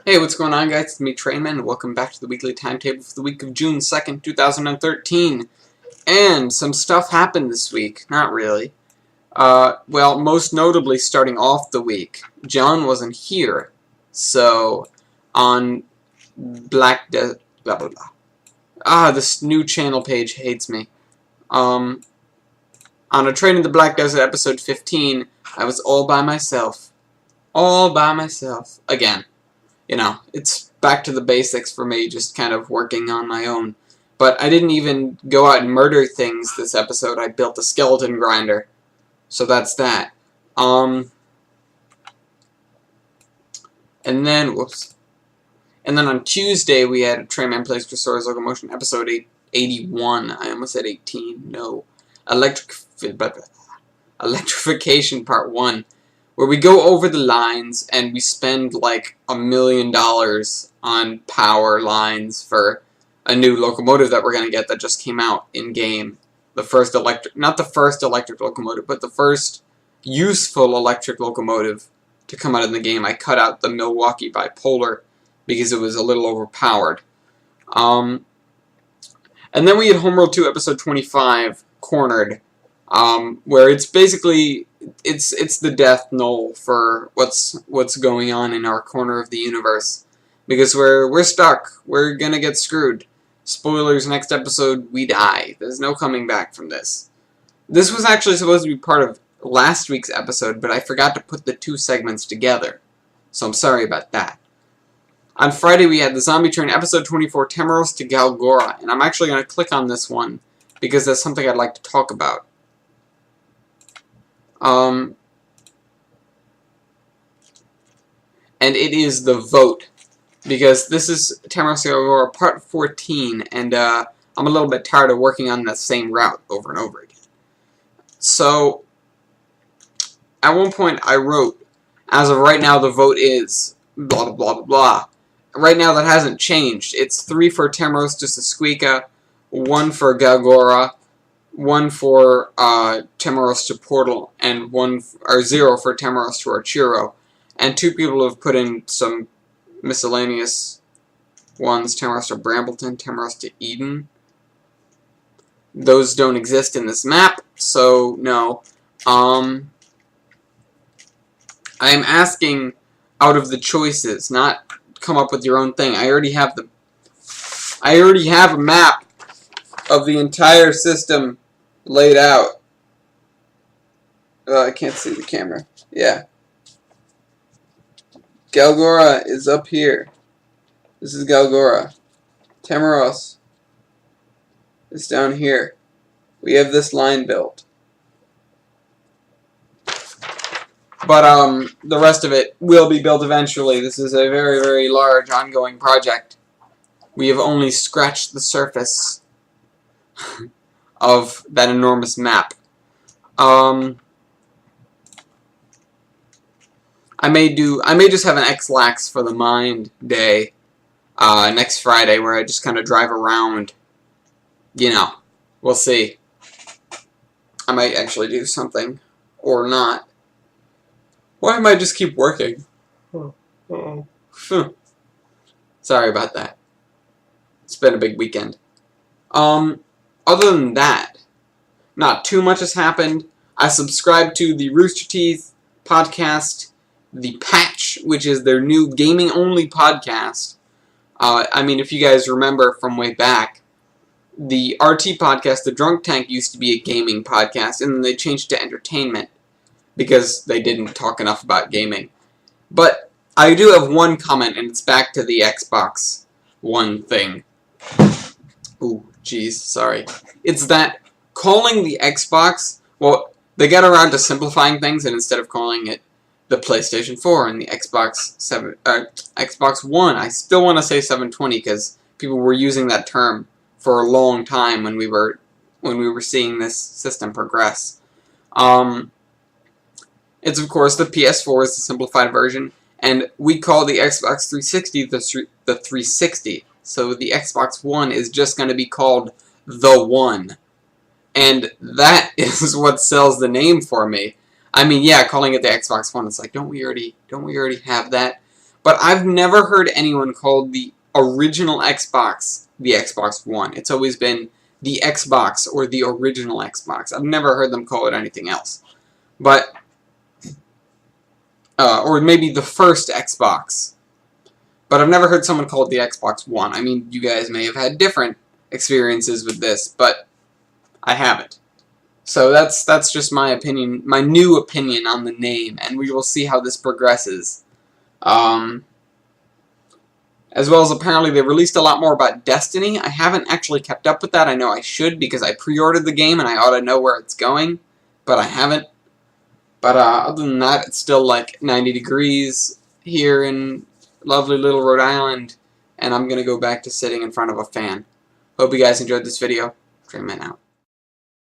Hey, what's going on, guys? It's me, Trainman, and welcome back to the weekly timetable for the week of June 2nd, 2013. And some stuff happened this week. Not really. Well, most notably, starting off the week, John wasn't here. So, on Black Desert... blah, blah, blah. This new channel page hates me. On a Train in the Black Desert episode 15, I was all by myself. All by myself. Again. You know, it's back to the basics for me, just kind of working on my own. But I didn't even go out and murder things this episode. I built a skeleton grinder. So that's that. And then, whoops. And then on Tuesday, we had a Trainman Plays Restores Locomotion episode 81. I almost said 18. No. Electrification Part 1. Where we go over the lines and we spend like $1 million on power lines for a new locomotive that we're going to get that just came out in game. The first electric, not the first electric locomotive, but the first useful electric locomotive to come out in the game. I cut out the Milwaukee Bipolar because it was a little overpowered. And then we had Homeworld 2 episode 25, Cornered, where it's basically... It's the death knell for what's going on in our corner of the universe, because we're stuck. We're gonna get screwed. Spoilers: next episode we die. There's no coming back from this. This was actually supposed to be part of last week's episode, but I forgot to put the two segments together, so I'm sorry about that. On Friday we had the Zombie Train episode 24, Temeros to Galgora, and I'm actually gonna click on this one because that's something I'd like to talk about. And it is the vote, because this is Temeros to Galgora part 14, and I'm a little bit tired of working on that same route over and over again. So, at one point I wrote, as of right now the vote is blah blah blah blah blah. Right now that hasn't changed. It's 3 for Temeros to Sesquica, 1 for Galgora, 1 for Temeros to Portal, and 0 for Temeros to Archiro. And 2 people have put in some miscellaneous ones, Temeros to Brambleton, Temeros to Eden. Those don't exist in this map, so no. I am asking out of the choices, not come up with your own thing. I already have a map of the entire system laid out. I can't see the camera. Yeah. Galgora is up here. This is Galgora. Temeros is down here. We have this line built. But the rest of it will be built eventually. This is a very, very large ongoing project. We have only scratched the surface of that enormous map. I may just have an X-Lax for the Mind day next Friday, where I just kind of drive around. You know, we'll see. I might actually do something, or not. Or I might just keep working. Sorry about that. It's been a big weekend. Other than that, not too much has happened. I subscribed to the Rooster Teeth podcast, The Patch, which is their new gaming-only podcast. I mean, if you guys remember from way back, the RT podcast, The Drunk Tank, used to be a gaming podcast, and then they changed to entertainment, because they didn't talk enough about gaming. But I do have one comment, and it's back to the Xbox One thing. Ooh, jeez, sorry. It's that calling the Xbox, well, they got around to simplifying things, and instead of calling it the PlayStation 4 and the Xbox One, I still want to say 720 because people were using that term for a long time when we were seeing this system progress. It's of course the PS4 is the simplified version, and we call the Xbox 360 the 360. So the Xbox One is just going to be called the One. And that is what sells the name for me. I mean, yeah, calling it the Xbox One, it's like, don't we already have that? But I've never heard anyone call the original Xbox the Xbox One. It's always been the Xbox or the original Xbox. I've never heard them call it anything else. But, or maybe the first Xbox. But I've never heard someone call it the Xbox One. I mean, you guys may have had different experiences with this, but I haven't. So that's just my opinion, my new opinion on the name, and we will see how this progresses. As well as apparently they released a lot more about Destiny. I haven't actually kept up with that. I know I should because I pre-ordered the game and I ought to know where it's going, but I haven't. But other than that, it's still like 90 degrees here in lovely little Rhode Island, and I'm going to go back to sitting in front of a fan. Hope you guys enjoyed this video. Dreamman out.